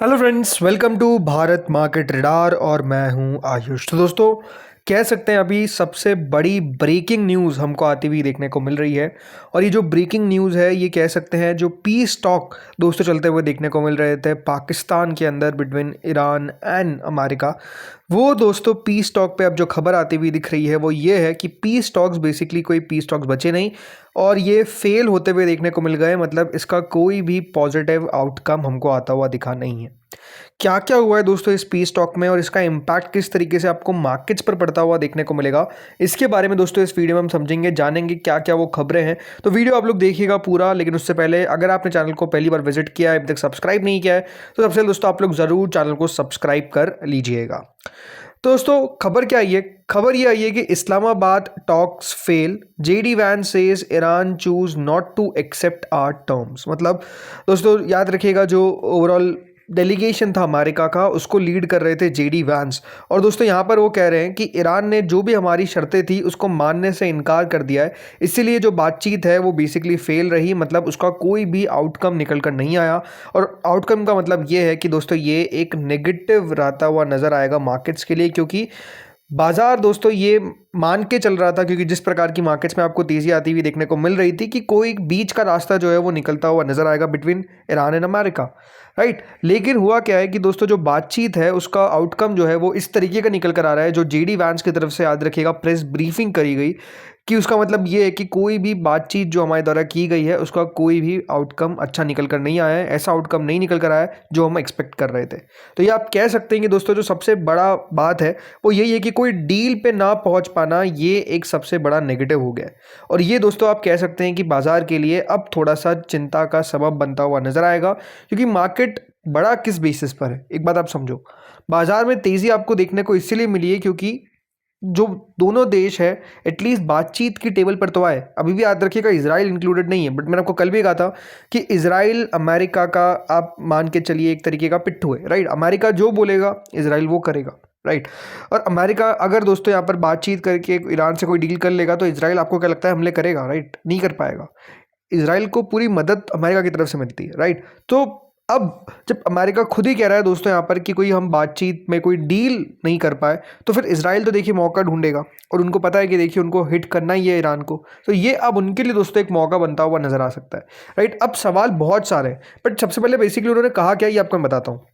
Hello friends, welcome to Bharat market radar और मैं हूं आयुष। तो दोस्तों, कह सकते हैं अभी सबसे बड़ी ब्रेकिंग न्यूज़ हमको आती हुई देखने को मिल रही है। और ये जो ब्रेकिंग न्यूज़ है, ये कह सकते हैं जो पीस टॉक दोस्तों चलते हुए देखने को मिल रहे थे पाकिस्तान के अंदर बिटवीन ईरान एंड अमेरिका, वो दोस्तों पीस टॉक पे अब जो खबर आती हुई दिख रही है वो ये है कि पीस टॉक्स बेसिकली कोई पीस टॉक्स बचे नहीं और ये फेल होते हुए देखने को मिल गए। मतलब इसका कोई भी पॉजिटिव आउटकम हमको आता हुआ दिखा नहीं है। क्या क्या हुआ है दोस्तों इस पीस टॉक में और इसका इम्पैक्ट किस तरीके से आपको मार्केट्स पर पड़ता हुआ देखने को मिलेगा, इसके बारे में दोस्तों इस वीडियो में हम समझेंगे, जानेंगे क्या क्या वो खबरें हैं। तो वीडियो आप लोग देखिएगा पूरा। लेकिन उससे पहले अगर आपने चैनल को पहली बार विजिट किया है, अभी तक सब्सक्राइब नहीं किया है, तो सबसे पहले दोस्तों आप लोग ज़रूर चैनल को सब्सक्राइब कर लीजिएगा। तो दोस्तों खबर क्या आई है? खबर ये आई है कि Islamabad talks fail, JD Vance says Iran choose not to accept our terms. मतलब दोस्तों याद रखिएगा, जो ओवरऑल डेलीगेशन था अमेरिका का, उसको लीड कर रहे थे जेडी वैंस। और दोस्तों यहाँ पर वो कह रहे हैं कि ईरान ने जो भी हमारी शर्तें थी उसको मानने से इनकार कर दिया है, इसीलिए जो बातचीत है वो बेसिकली फेल रही। मतलब उसका कोई भी आउटकम निकल कर नहीं आया। और आउटकम का मतलब ये है कि दोस्तों ये एक नेगेटिव रहता हुआ नज़र आएगा मार्केट्स के लिए, क्योंकि बाजार दोस्तों ये मान के चल रहा था, क्योंकि जिस प्रकार की मार्केट्स में आपको तेज़ी आती हुई देखने को मिल रही थी कि कोई बीच का रास्ता जो है वो निकलता हुआ नजर आएगा between Iran and America, right. लेकिन हुआ क्या है कि दोस्तों जो बातचीत है उसका आउटकम जो है वो इस तरीके का निकल कर आ रहा है, जो जेडी वैंस की तरफ से याद रखिएगा प्रेस ब्रीफिंग करी गई, कि उसका मतलब ये है कि कोई भी बातचीत जो हमारे द्वारा की गई है उसका कोई भी आउटकम अच्छा निकल कर नहीं आया है, ऐसा आउटकम नहीं निकल कर आया है जो हम एक्सपेक्ट कर रहे थे। तो ये आप कह सकते हैं कि दोस्तों जो सबसे बड़ा बात है वो यही है कि कोई डील पे ना पहुंच पाना, ये एक सबसे बड़ा नेगेटिव हो गया है। और ये दोस्तों आप कह सकते हैं कि बाजार के लिए अब थोड़ा सा चिंता का सबब बनता हुआ नजर आएगा, क्योंकि मार्केट बड़ा किस बेसिस पर है, एक बात आप समझो। बाजार में तेजी आपको देखने को इसीलिए मिली है क्योंकि जो दोनों देश है एटलीस्ट बातचीत की टेबल पर तो आए। अभी भी याद रखिएगा इजराइल इंक्लूडेड नहीं है, बट मैंने आपको कल भी कहा था कि इजराइल अमेरिका का आप मान के चलिए एक तरीके का पिट्ठू है, राइट। अमेरिका जो बोलेगा इजराइल वो करेगा, राइट। और अमेरिका अगर दोस्तों यहाँ पर बातचीत करके ईरान से कोई डील कर लेगा तो इजराइल आपको क्या लगता है हमले करेगा? राइट, नहीं कर पाएगा। इजराइल को पूरी मदद अमेरिका की तरफ से मिलती है, राइट। तो अब जब अमेरिका खुद ही कह रहा है दोस्तों यहाँ पर कि कोई हम बातचीत में कोई डील नहीं कर पाए, तो फिर इजराइल तो देखिए मौका ढूंढेगा और उनको पता है कि देखिए उनको हिट करना ही है ईरान को। तो ये अब उनके लिए दोस्तों एक मौका बनता हुआ नजर आ सकता है, राइट। अब सवाल बहुत सारे हैं, बट सबसे पहले बेसिकली उन्होंने कहा क्या ये आपको मैं बताता हूँ।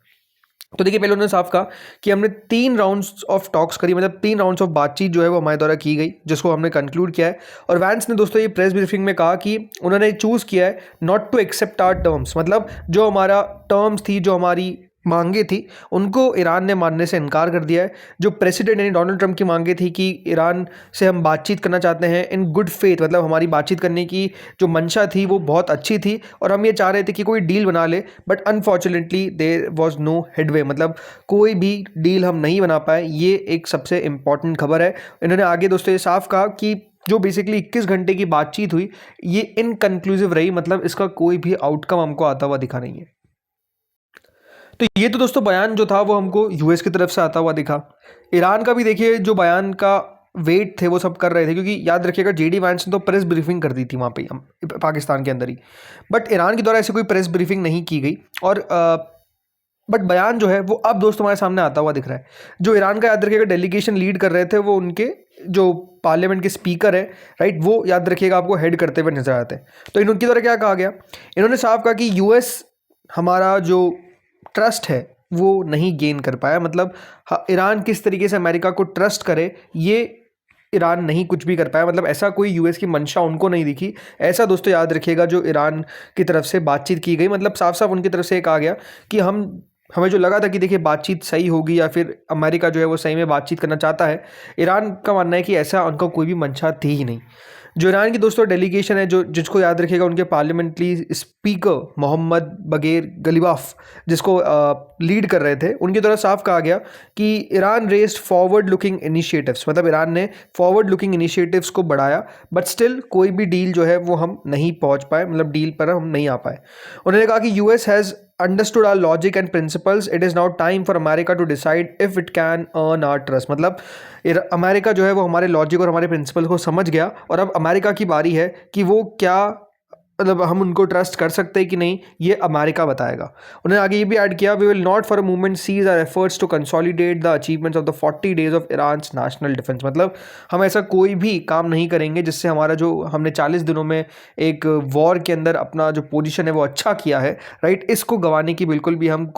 तो देखिए पहले उन्होंने साफ कहा कि हमने 3 राउंड्स ऑफ टॉक्स करी, मतलब 3 राउंड्स ऑफ बातचीत जो है वो हमारे द्वारा की गई, जिसको हमने कंक्लूड किया है। और वैंस ने दोस्तों ये प्रेस ब्रीफिंग में कहा कि उन्होंने चूज़ किया है not to accept our terms. मतलब जो हमारा टर्म्स थी, जो हमारी मांगे थी, उनको ईरान ने मानने से इनकार कर दिया है। जो प्रेसिडेंट यानी डोनाल्ड ट्रंप की मांगे थी कि ईरान से हम बातचीत करना चाहते हैं इन गुड फेथ, मतलब हमारी बातचीत करने की जो मंशा थी वो बहुत अच्छी थी और हम ये चाह रहे थे कि कोई डील बना ले, but unfortunately there was no headway, मतलब कोई भी डील हम नहीं बना पाए। ये एक सबसे इंपॉर्टेंट खबर है। इन्होंने आगे दोस्तों ये साफ कहा कि जो बेसिकली 21 घंटे की बातचीत हुई ये इनकन्क्लूसिव रही, मतलब इसका कोई भी आउटकम हमको आता हुआ दिखा नहीं है। तो ये तो दोस्तों बयान जो था वो हमको यूएस की तरफ से आता हुआ दिखा। ईरान का भी देखिए जो बयान का वेट थे वो सब कर रहे थे, क्योंकि याद रखिएगा जेडी वैंस ने तो प्रेस ब्रीफिंग कर दी थी वहाँ पे पाकिस्तान के अंदर ही, बट ईरान के द्वारा ऐसी कोई प्रेस ब्रीफिंग नहीं की गई। और बट बयान जो है वो अब दोस्तों हमारे सामने आता हुआ दिख रहा है। जो ईरान का याद रखिएगा डेलीगेशन लीड कर रहे थे वो उनके जो पार्लियामेंट के स्पीकर है, राइट, वो याद रखिएगा आपको हेड करते हुए नजर आते हैं। तो इनके द्वारा क्या कहा गया, इन्होंने साफ कहा कि यूएस हमारा जो ट्रस्ट है वो नहीं गेन कर पाया। मतलब ईरान किस तरीके से अमेरिका को ट्रस्ट करे ये ईरान नहीं कुछ भी कर पाया, मतलब ऐसा कोई यूएस की मंशा उनको नहीं दिखी। ऐसा दोस्तों याद रखिएगा जो ईरान की तरफ से बातचीत की गई, मतलब साफ साफ उनकी तरफ से कहा गया कि हमें जो लगा था कि देखिए बातचीत सही होगी या फिर अमेरिका जो है वो सही में बातचीत करना चाहता है, ईरान का मानना है कि ऐसा उनका कोई भी मंशा थी ही नहीं। जो ईरान की दोस्तों डेलीगेशन है, जो जिसको याद रखिएगा उनके पार्लियामेंट्री स्पीकर मोहम्मद बगैर गलीबाफ जिसको लीड कर रहे थे, उनकी तरफ साफ कहा गया कि Iran raised forward looking initiatives, मतलब ईरान ने फॉरवर्ड लुकिंग इनिशिएटिव्स को बढ़ाया, बट स्टिल कोई भी डील जो है वो हम नहीं पहुंच पाए, मतलब डील पर हम नहीं आ पाए। उन्होंने कहा कि US has understood our logic and principles. It is now time for America to decide if it can earn our trust. मतलब अमेरिका जो है वो हमारे लॉजिक और हमारे प्रिंसिपल को समझ गया और अब अमेरिका की बारी है कि वो क्या मतलब हम उनको ट्रस्ट कर सकते हैं कि नहीं, ये अमेरिका बताएगा। उन्होंने आगे ये भी ऐड किया, we will not for a movement cease our efforts to consolidate the achievements of the 40 days of Iran's national defence. मतलब हम ऐसा कोई भी काम नहीं करेंगे जिससे हमारा जो हमने 40 दिनों में एक वॉर के अंदर अपना जो पोजीशन है वो अच्छा किया है, राइट, इसको गंवाने की बिल्कुल भी हम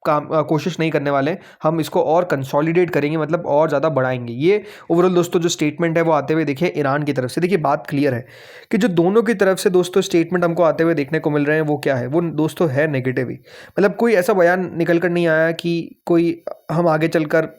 कोशिश नहीं करने वाले। हम इसको और कंसोलिडेट करेंगे, मतलब और ज़्यादा बढ़ाएंगे। ये ओवरऑल दोस्तों जो स्टेटमेंट है वो आते हुए देखिए ईरान की तरफ से। देखिए बात क्लियर है कि जो दोनों की तरफ से दोस्तों स्टेटमेंट हमको आते हुए देखने को मिल रहे हैं वो क्या है, वो दोस्तों है नेगेटिव ही। मतलब कोई ऐसा बयान निकल कर नहीं आया कि कोई हम आगे चलकर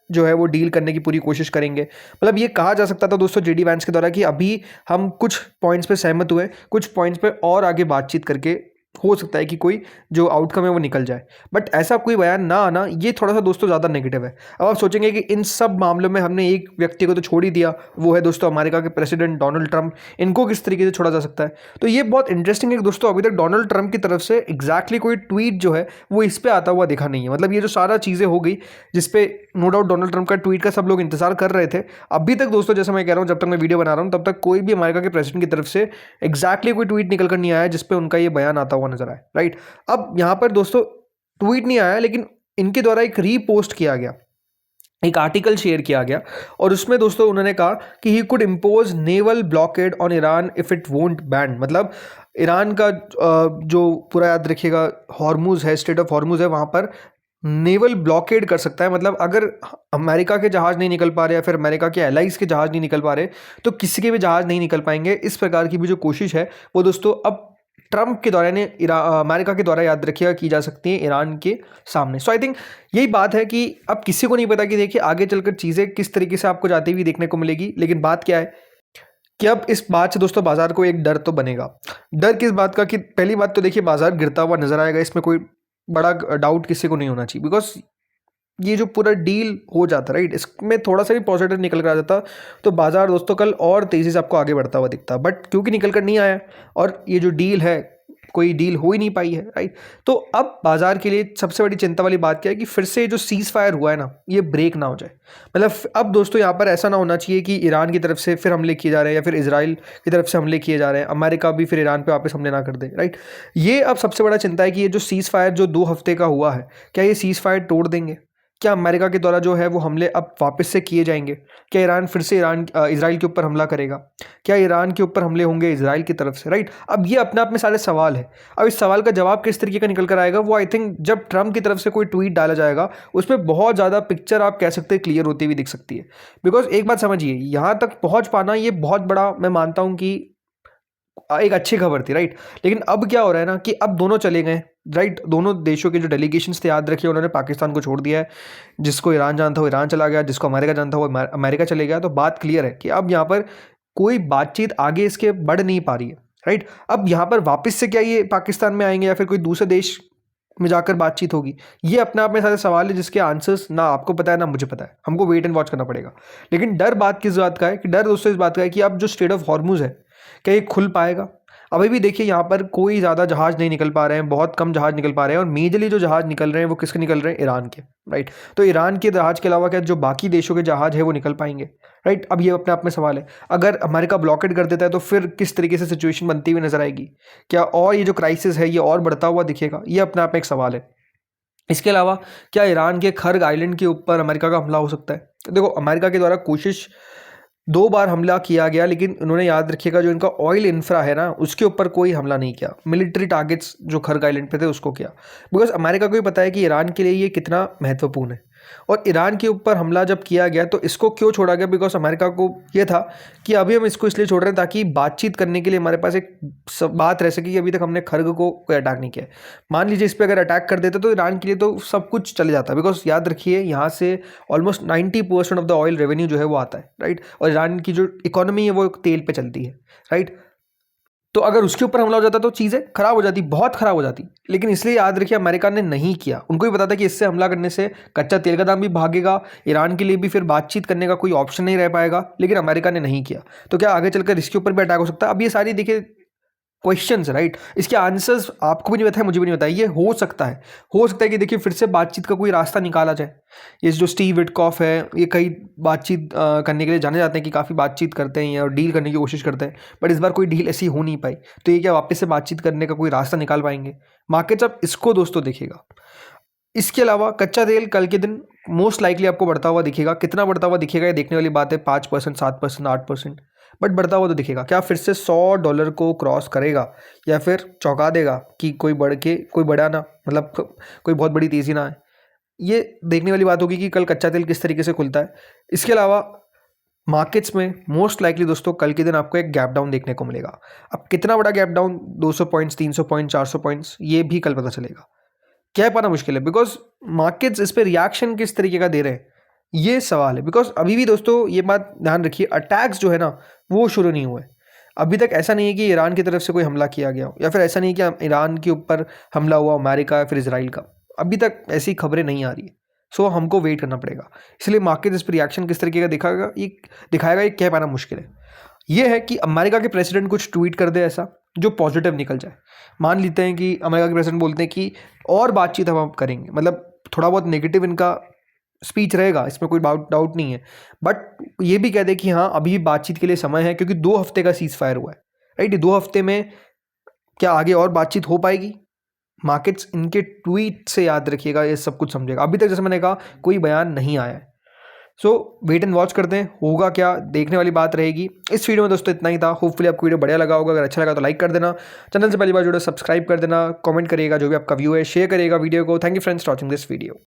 जो है वो डील करने की पूरी कोशिश करेंगे। मतलब ये कहा जा सकता था दोस्तों जेडी वैंस के द्वारा कि अभी हम कुछ पॉइंट्स पे सहमत हुए, कुछ पॉइंट्स पे और आगे बातचीत करके हो सकता है कि कोई जो आउटकम है वो निकल जाए। बट ऐसा कोई बयान ना आना ये थोड़ा सा दोस्तों ज़्यादा नेगेटिव है। अब आप सोचेंगे कि इन सब मामलों में हमने एक व्यक्ति को तो छोड़ ही दिया, वो है दोस्तों अमेरिका के प्रेसिडेंट डोनाल्ड ट्रंप। इनको किस तरीके से छोड़ा जा सकता है? तो ये बहुत इंटरेस्टिंग है कि दोस्तों अभी तक डोनाल्ड ट्रंप की तरफ से एग्जैक्टली कोई ट्वीट जो है वो इस पर आता हुआ दिखा नहीं है। मतलब ये जो सारा चीज़ें हो गई जिसपे नो डाउट डोनाल्ड ट्रंप का ट्वीट का सब लोग इंतजार कर रहे थे, अभी तक दोस्तों जैसे मैं कह रहा हूँ जब तक मैं वीडियो बना रहा हूँ तब तक कोई भी अमेरिका के प्रेसिडेंट की तरफ से एग्जैक्टली कोई ट्वीट निकल कर नहीं आया जिसपे उनका ये बयान आता हुआ नजर आए, राइट। अब यहां पर दोस्तों ट्वीट नहीं आया, लेकिन इनके द्वारा एक रीपोस्ट किया गया, एक आर्टिकल शेयर किया गया और उसमें दोस्तों उन्होंने कहा कि he could impose naval blockade on Iran if it won't ban. मतलब ईरान का जो पूरा याद रखिएगा हॉर्मुज है, स्ट्रेट ऑफ हॉर्मुज है, वहां पर नेवल ब्लॉकेड कर सकता है। मतलब अगर अमेरिका के जहाज नहीं निकल पा रहे या फिर अमेरिका के एलाइज के जहाज नहीं निकल पा रहे तो किसी के भी जहाज नहीं निकल पाएंगे। इस प्रकार की भी जो कोशिश है वो दोस्तों अब ट्रंप के द्वारा यानी अमेरिका के द्वारा याद रखिएगा की जा सकती है ईरान के सामने। सो आई थिंक यही बात है कि अब किसी को नहीं पता कि देखिए आगे चलकर चीज़ें किस तरीके से आपको जाती हुई देखने को मिलेगी। लेकिन बात क्या है कि अब इस बात से दोस्तों बाजार को एक डर तो बनेगा। डर किस बात का कि पहली बात तो देखिए बाजार गिरता हुआ नजर आएगा, इसमें कोई बड़ा डाउट किसी को नहीं होना चाहिए। बिकॉज ये जो पूरा डील हो जाता राइट, इसमें थोड़ा सा भी पॉजिटिव निकल कर आ जाता तो बाजार दोस्तों कल और तेज़ी से आपको आगे बढ़ता हुआ दिखता। बट क्योंकि निकल कर नहीं आया और ये जो डील है कोई डील हो ही नहीं पाई है, राइट। तो अब बाजार के लिए सबसे बड़ी चिंता वाली बात क्या है कि फिर से जो सीज फायर हुआ है ना ये ब्रेक ना हो जाए। मतलब अब दोस्तों यहाँ पर ऐसा ना होना चाहिए कि ईरान की तरफ से फिर हमले किए जा रहे हैं या फिर इजराइल की तरफ से हमले किए जा रहे हैं, अमेरिका भी फिर ईरान पे वापस हमले ना कर दे, राइट। ये अब सबसे बड़ा चिंता है कि ये जो सीज फायर जो 2 हफ्ते का हुआ है, क्या ये सीज फायर तोड़ देंगे? क्या अमेरिका के द्वारा जो है वो हमले अब वापस से किए जाएंगे? क्या ईरान फिर से इजराइल के ऊपर हमला करेगा? क्या ईरान के ऊपर हमले होंगे इजराइल की तरफ से, राइट। अब ये अपने आप में सारे सवाल है। अब इस सवाल का जवाब किस तरीके का निकल कर आएगा वो आई थिंक जब ट्रंप की तरफ से कोई ट्वीट डाला जाएगा उसमें बहुत ज़्यादा पिक्चर आप कह सकते हैं क्लियर होती हुई दिख सकती है। बिकॉज एक बात समझिए, यहाँ तक पहुँच पाना ये बहुत बड़ा मैं मानता हूँ कि एक अच्छी खबर थी, राइट। लेकिन अब क्या हो रहा है ना कि अब दोनों चले गए, राइट। दोनों देशों के जो डेलीगेशंस थे याद रखिए उन्होंने पाकिस्तान को छोड़ दिया है। जिसको ईरान जाना था वो ईरान चला गया, जिसको अमेरिका जाना था वो अमेरिका चले गया। तो बात क्लियर है कि अब यहाँ पर कोई बातचीत आगे इसके बढ़ नहीं पा रही है, राइट। अब यहाँ पर वापस से क्या ये पाकिस्तान में आएंगे या फिर कोई दूसरे देश में जाकर बातचीत होगी? ये अपने आप में सारे सवाल है जिसके आंसर्स ना आपको पता है ना मुझे पता है। हमको वेट एंड वॉच करना पड़ेगा। लेकिन डर बात किस बात का है कि डर दोस्तों इस बात का है कि अब जो स्ट्रेट ऑफ हॉर्मुज है क्या ये खुल पाएगा? अभी भी देखिए यहाँ पर कोई ज़्यादा जहाज़ नहीं निकल पा रहे हैं, बहुत कम जहाज़ निकल पा रहे हैं और मेजरली जो जहाज़ निकल रहे हैं वो किसके निकल रहे हैं? ईरान के, राइट। तो ईरान के जहाज़ के अलावा क्या जो बाकी देशों के जहाज़ है वो निकल पाएंगे, राइट। अब ये अपने आप में सवाल है। अगर अमेरिका ब्लॉकेट कर देता है तो फिर किस तरीके से सिचुएशन बनती हुई नजर आएगी? क्या और ये जो क्राइसिस है ये और बढ़ता हुआ दिखेगा? ये अपने आप में एक सवाल है। इसके अलावा क्या ईरान के खर्ग आइलैंड के ऊपर अमेरिका का हमला हो सकता है? देखो अमेरिका के द्वारा कोशिश 2 बार हमला किया गया, लेकिन उन्होंने याद रखिएगा जो इनका ऑयल इंफ्रा है ना उसके ऊपर कोई हमला नहीं किया। मिलिट्री टारगेट्स जो खर्ग आइलैंड पे थे उसको किया। बिकॉज अमेरिका को भी पता है कि ईरान के लिए ये कितना महत्वपूर्ण है। और ईरान के ऊपर हमला जब किया गया तो इसको क्यों छोड़ा गया? बिकॉज अमेरिका को ये था कि अभी हम इसको इसलिए छोड़ रहे हैं ताकि बातचीत करने के लिए हमारे पास एक बात रह सके कि अभी तक हमने खर्ग को कोई अटैक नहीं किया। मान लीजिए इस पर अगर अटैक कर देते तो ईरान के लिए तो सब कुछ चले जाता। बिकॉज याद रखिए यहाँ से almost 90% of the oil revenue जो है वो आता है, राइट। और ईरान की जो इकोनॉमी है वो तेल पे चलती है, राइट। तो अगर उसके ऊपर हमला हो जाता तो चीज़ें खराब हो जाती, बहुत खराब हो जाती। लेकिन इसलिए याद रखिए अमेरिका ने नहीं किया। उनको भी पता था कि इससे हमला करने से कच्चा तेल का दाम भी भागेगा, ईरान के लिए भी फिर बातचीत करने का कोई ऑप्शन नहीं रह पाएगा। लेकिन अमेरिका ने नहीं किया। तो क्या आगे चलकर इसके ऊपर भी अटैक हो सकता है? अब ये सारी देखिए क्वेश्चन है, राइट। इसके आंसर्स आपको भी नहीं पता है, मुझे भी नहीं पता है। ये हो सकता है कि देखिए फिर से बातचीत का कोई रास्ता निकाला जाए। ये जो स्टीव विटकॉफ है, ये कई बातचीत करने के लिए जाने जाते हैं कि काफ़ी बातचीत करते हैं और डील करने की कोशिश करते हैं, बट इस बार कोई डील ऐसी हो नहीं पाई। तो ये क्या वापस से बातचीत करने का कोई रास्ता निकाल पाएंगे मार्केट्स? अब इसको दोस्तों देखेगा। इसके अलावा कच्चा तेल कल के दिन मोस्ट लाइकली आपको बढ़ता हुआ दिखेगा। कितना बढ़ता हुआ दिखेगा ये देखने वाली बात है। 5%, 7%, 8%, बट बढ़ता हुआ तो दिखेगा। क्या फिर से $100 को क्रॉस करेगा या फिर चौंका देगा कि कोई बढ़ा ना, मतलब कोई बहुत बड़ी तेज़ी ना है? ये देखने वाली बात होगी कि कल कच्चा तेल किस तरीके से खुलता है। इसके अलावा मार्केट्स में मोस्ट लाइकली दोस्तों कल के दिन आपको एक गैप डाउन देखने को मिलेगा। अब कितना बड़ा gap down, 200 points, 300 points, 400 points, ये भी कल पता चलेगा। कह पाना मुश्किल है, बिकॉज मार्केट्स इस पर रिएक्शन किस तरीके का दे रहे हैं, ये सवाल है। बिकॉज अभी भी दोस्तों ये बात ध्यान रखिए, अटैक्स जो है ना वो शुरू नहीं हुए अभी तक। ऐसा नहीं है कि ईरान की तरफ से कोई हमला किया गया हो, या फिर ऐसा नहीं है कि ईरान के ऊपर हमला हुआ अमेरिका या फिर इसराइल का। अभी तक ऐसी खबरें नहीं आ रही है। सो हमको वेट करना पड़ेगा। इसलिए मार्केट इस पर रिएक्शन किस तरीके का दिखाएगा ये कह पाना मुश्किल है। ये है कि अमेरिका के प्रेसिडेंट कुछ ट्वीट कर दे ऐसा जो पॉजिटिव निकल जाए। मान लेते हैं कि अमेरिका के प्रेसिडेंट बोलते हैं कि और बातचीत हम करेंगे, मतलब थोड़ा बहुत नेगेटिव इनका स्पीच रहेगा, इसमें कोई डाउट नहीं है, बट ये भी कह दे कि हाँ अभी बातचीत के लिए समय है, क्योंकि 2 हफ्ते का सीज फायर हुआ है, राइट। 2 हफ्ते में क्या आगे और बातचीत हो पाएगी? मार्केट्स इनके ट्वीट से याद रखिएगा, ये सब कुछ समझेगा। अभी तक जैसे मैंने कहा कोई बयान नहीं आया है। सो वेट एंड वॉच करते हैं, होगा क्या देखने वाली बात रहेगी। इस वीडियो में दोस्तों इतना ही था। होपफुली आपको वीडियो बढ़िया लगा होगा। अगर अच्छा लगा तो लाइक कर देना, चैनल से पहली बार जुड़े सब्सक्राइब कर देना, कमेंट करिएगा जो भी आपका व्यू है, शेयर करिएगा वीडियो को। Thank you friends for watching this video.